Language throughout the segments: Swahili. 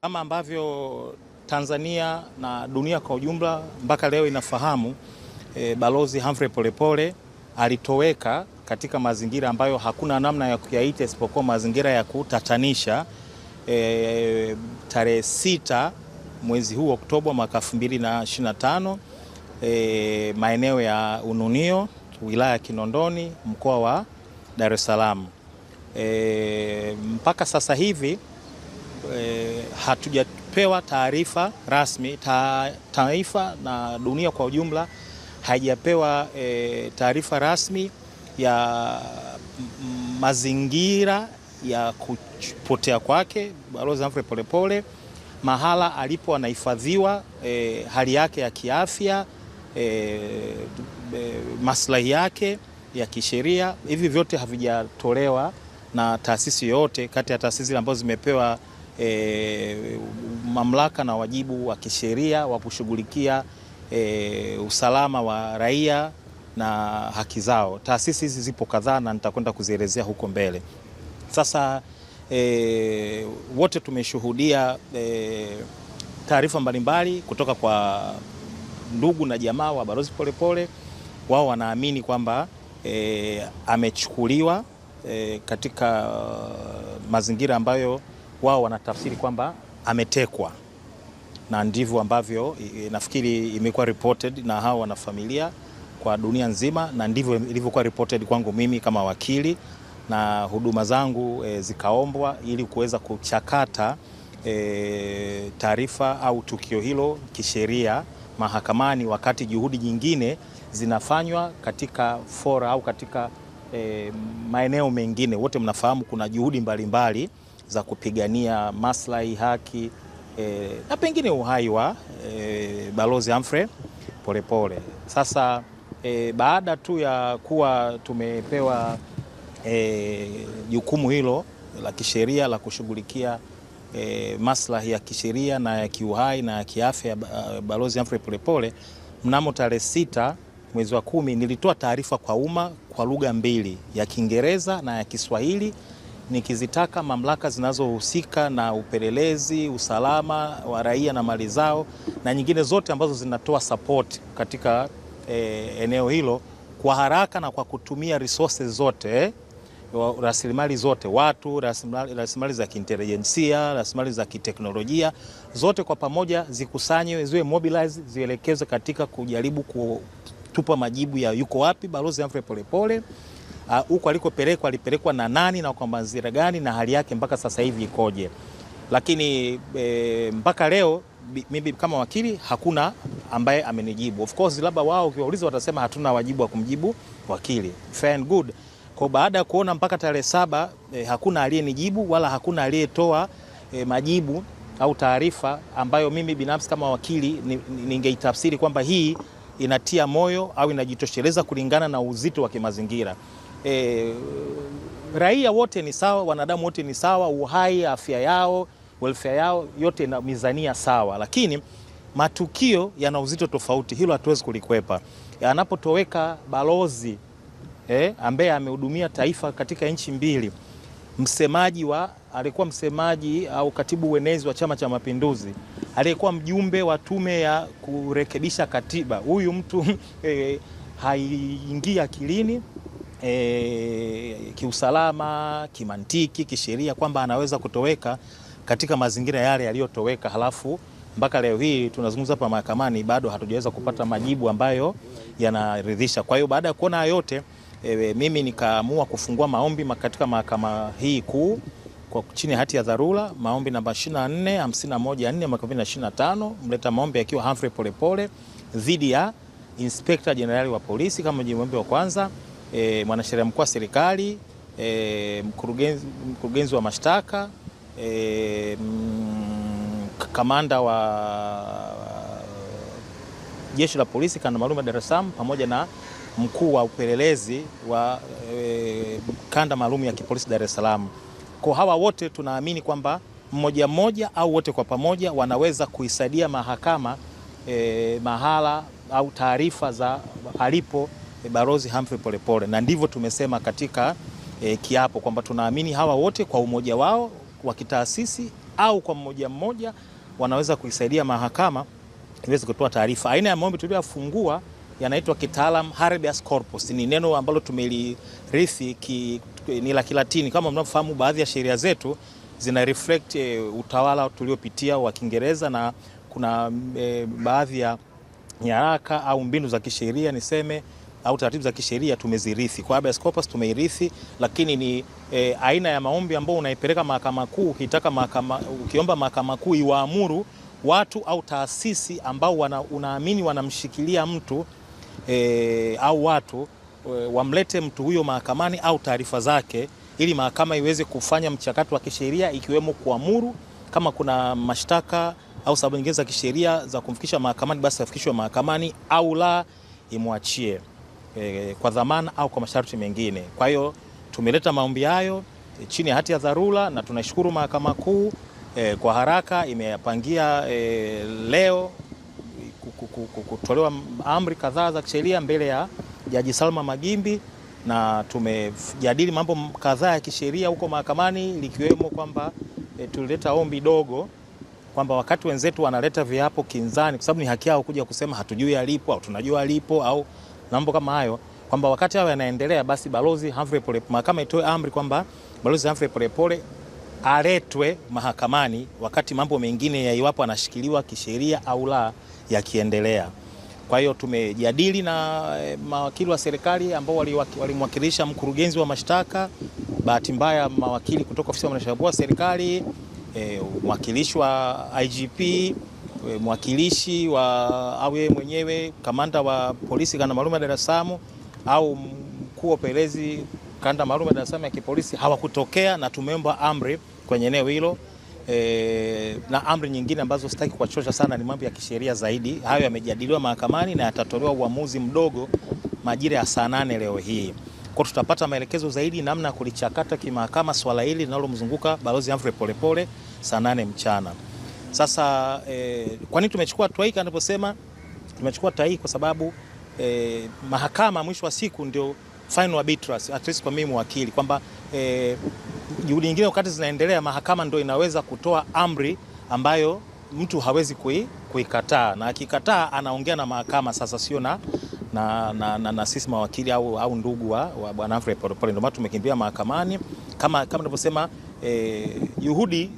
Kama ambavyo Tanzania na dunia kwa ujumla mpaka leo inafahamu, Balozi Humphrey Polepole alitoweka katika mazingira ambayo hakuna namna ya kuyaita isipokuwa mazingira ya kutatanisha tarehe 6 mwezi huu Oktoba mwaka 2025 maeneo ya Ununio, wilaya ya Kinondoni, mkoa wa Dar es Salaam. Mpaka sasa hivi hatujapewa taarifa rasmi, taifa na dunia kwa ujumla haijapewa taarifa rasmi ya mazingira ya kupotea kwake Balozi Humphrey Polepole, mahala alipo anahifadhiwa, hali yake ya kiafya, maslahi yake ya kisheria. Hivi vyote havijatolewa na taasisi yoyote kati ya taasisi ambazo zimepewa mamlaka na wajibu wa kisheria wa kushughulikia usalama wa raia na haki zao. Taasisi hizi zipo kadhaa na nitakwenda kuzielezea huko mbele. Sasa wote tumeshuhudia taarifa mbalimbali kutoka kwa ndugu na jamaa wa Balozi Polepole. Wao wanaamini kwamba amechukuliwa katika mazingira ambayo wao wanatafsiri kwamba ametekwa, na ndivyo ambavyo nafikiri imekuwa reported na hao wanafamilia kwa dunia nzima, na ndivyo ilivyokuwa reported kwangu mimi kama wakili, na huduma zangu zikaombwa ili kuweza kuchakata taarifa au tukio hilo kisheria mahakamani, wakati juhudi nyingine zinafanywa katika fora au katika maeneo mengine. Wote mnafahamu kuna juhudi mbalimbali za kupigania maslahi, haki na pengine uhai wa Balozi Humphrey Polepole. Sasa baada tu ya kuwa tumepewa jukumu hilo la kisheria la kushughulikia maslahi ya kisheria na ya kiuhai na ya kiafya ya Balozi Humphrey Polepole, mnamo tarehe 6 mwezi wa 10 nilitoa taarifa kwa umma kwa lugha mbili, ya Kiingereza na ya Kiswahili, nikizitaka mamlaka zinazohusika na upelelezi, usalama wa raia na mali zao, na nyingine zote ambazo zinatoa support katika eneo hilo, kwa haraka na kwa kutumia resources zote, rasilimali zote, watu, rasilimali za kiintelijensia, rasilimali za kiteknolojia, zote kwa pamoja zikusanywe, ziwe mobilize, zielekezwe katika kujaribu kutupa majibu ya yuko wapi Balozi Humphrey Polepole, huko alikopelekwa, alipelekwa na nani na kwa mazingira gani, na hali yake mpaka sasa hivi ikoje. Lakini mpaka leo mimi kama wakili hakuna ambaye amenijibu. Of course labda wao ukiwauliza watasema hatuna wajibu wa kumjibu wakili. Fair and good. Kwa baada ya kuona mpaka tarehe 7 hakuna aliyenijibu wala hakuna aliyetoa majibu au taarifa ambayo mimi binafsi kama wakili ningeitafsiri kwamba hii inatia moyo au inajitosheleza kulingana na uzito wa kimazingira. Raia wote ni sawa, wanadamu wote ni sawa, uhai, afya yao, welfare yao yote ina mizania sawa, lakini matukio yana uzito tofauti. Hilo hatuwezi kulikwepa. Anapotoweka balozi ambaye amehudumia taifa katika nchi mbili, alikuwa msemaji au katibu uenezi wa Chama cha Mapinduzi, aliyekuwa mjumbe wa tume ya kurekebisha katiba, huyu mtu haingii akilini kiusalama, kimantiki, kisheria kwamba anaweza kutoweka katika mazingira yale yaliyotoweka, halafu mpaka leo hii tunazungumza hapa mahakamani bado hatujaweza kupata majibu ambayo yanaridhisha. Kwa hiyo baada ya kuona yote, mimi nikaamua kufungua maombi katika mahakama hii kuu kwa chini ya hati ya dharura, maombi namba 2451/4 mwaka 2025, mleta maombi akiwa Humphrey Polepole dhidi ya Inspector General wa polisi kama mjumbe wa kwanza, mwanasheria mkuu wa serikali, mkurugenzi wa mashtaka, kamanda wa jeshi la polisi kanda maalum ya Dar es Salaam, pamoja na mkuu wa upelelezi wa kanda maalum ya kipolisi Dar es Salaam. Kwa hawa wote tunaamini kwamba mmoja mmoja au wote kwa pamoja wanaweza kuisaidia mahakama mahala au taarifa za alipo Balozi Humphrey Polepole, na ndivyo tumesema katika kiapo kwamba tunaamini hawa wote kwa umoja wao wa kitaasisi au kwa mmoja mmoja wanaweza kuisaidia mahakama iweze kutoa taarifa. Aina ya maombi tuliyofungua yanaitwa kitaalam habeas corpus. Ni neno ambalo tumelirithi ni la Kilatini. Kama mnavyofahamu, baadhi ya sheria zetu zina reflect utawala tuliopitia wa Kiingereza, na kuna baadhi ya nyaraka au mbinu za kisheria niseme au taratibu za kisheria tumezirithi. Kwa habeas corpus tumeirithi, lakini ni aina ya maombi ambao unaipeleka mahakama kuu, ukiomba mahakama kuu iwaamuru watu au taasisi ambao unaamini wanamshikilia mtu au watu wamlete mtu huyo mahakamani au taarifa zake, ili mahakama iweze kufanya mchakato wa kisheria, ikiwemo kuamuru kama kuna mashtaka au sababu nyingine za kisheria za kumfikisha mahakamani, basi afikishwe mahakamani, au la imwachie kwa dhamana au kwa masharti mengine. Kwa hiyo tumeleta maombi hayo chini ya hati ya dharura, na tunashukuru mahakama kuu kwa haraka imeyapangia leo kutolewa amri kadhaa za kisheria mbele ya Jaji Salma Magimbi, na tumejadili mambo kadhaa ya kisheria huko mahakamani, likiwemo kwamba tulileta ombi dogo kwamba wakati wenzetu wanaleta viapo kinzani, kwa sababu ni haki yao kuja kusema hatujui alipo au tunajua alipo au mambo kama hayo, kwamba wakati hao yanaendelea, basi Balozi Humphrey Polepole, mahakama itoe amri kwamba Balozi Humphrey Polepole aletwe mahakamani wakati mambo mengine ya iwapo anashikiliwa kisheria au la yakiendelea. Kwa hiyo tumejadili na mawakili wa serikali ambao walimwakilisha mkurugenzi wa mashtaka. Bahati mbaya mawakili kutoka ofisi ya mwanasheria mkuu wa serikali, mwakilishi wa IGP, mwakilishi wa au yeye mwenyewe kamanda wa polisi kanda maalum ya Dar es Salaam au mkuu wa upelelezi kanda maalum ya Dar es Salaam ya kipolisi hawakutokea, na tumeomba amri kwenye eneo hilo. Na amri nyingine ambazo sitaki kuwachosha sana ni mambo ya kisheria zaidi. Hayo yamejadiliwa mahakamani na yatatolewa uamuzi mdogo majira ya saa 8 leo hii. Kwa tutapata maelekezo zaidi namna kulichakata kimahakama swala hili linalomzunguka Balozi Humphrey Polepole saa 8 mchana. Sasa kwa nini tumechukua hatua hii? Kanaposema tumechukua hatua hii kwa sababu mahakama mwisho wa siku ndio final arbiters, at least kwa mimi mwakili, kwamba juhudi nyingine wakati zinaendelea, mahakama ndio inaweza kutoa amri ambayo mtu hawezi kuikataa, na akikataa anaongea na mahakama. Sasa sio na sisi mawakili au ndugu wa Bwana Humphrey Polepole. Ndio maana tumekimbia mahakamani kama ninavyosema. Juhudi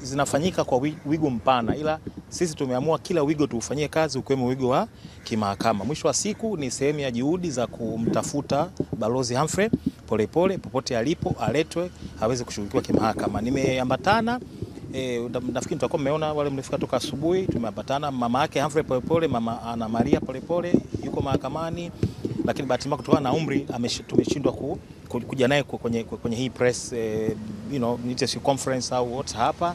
zinafanyika kwa wigo mpana, ila sisi tumeamua kila wigo tuufanyie kazi, ukiwemo wigo wa kimahakama. Mwisho wa siku ni sehemu ya juhudi za kumtafuta Balozi Humphrey Polepole popote alipo, aletwe aweze kushughulikiwa kimahakama. Nimeambatana, nafikiri mtakuwa mmeona wale mlifika toka asubuhi, tumeambatana mama yake Humphrey Polepole, mama Ana Maria Polepole yuko mahakamani, lakini bahati mbaya kutokana na umri tumeshindwa kuja naye kwenye hii press conference au what hapa,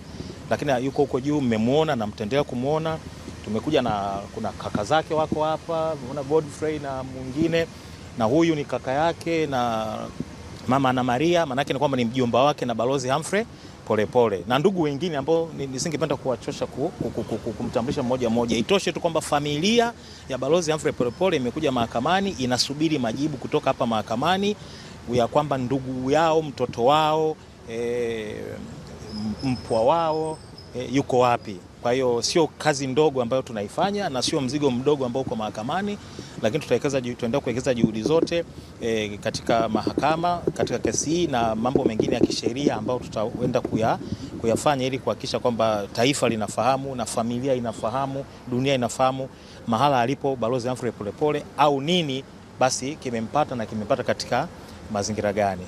lakini yuko huko juu, mmemwona na mtaendelea kumuona. Tumekuja na kuna kaka zake wako hapa, unaona Godfrey na mwingine, na huyu ni kaka yake na mama Ana Maria, maana yake ni kwamba ni mjomba wake na Balozi Humphrey Polepole, na ndugu wengine ambao nisingependa kuwachosha kumtambulisha mmoja mmoja. Itoshe tu kwamba familia ya Balozi Humphrey Polepole imekuja mahakamani, inasubiri majibu kutoka hapa mahakamani ya kwamba ndugu yao, mtoto wao, mpwa wao yuko wapi. Kwa hiyo sio kazi ndogo ambayo tunaifanya na sio mzigo mdogo ambao uko mahakamani, lakini tutaendelea kuwekeza juhudi zote katika mahakama katika kesi hii na mambo mengine ya kisheria ambayo tutaenda kuyafanya ili kuhakikisha kwamba taifa linafahamu na familia inafahamu, dunia inafahamu mahala alipo Balozi Humphrey Polepole au nini basi kimempata na kimempata katika mazingira gani.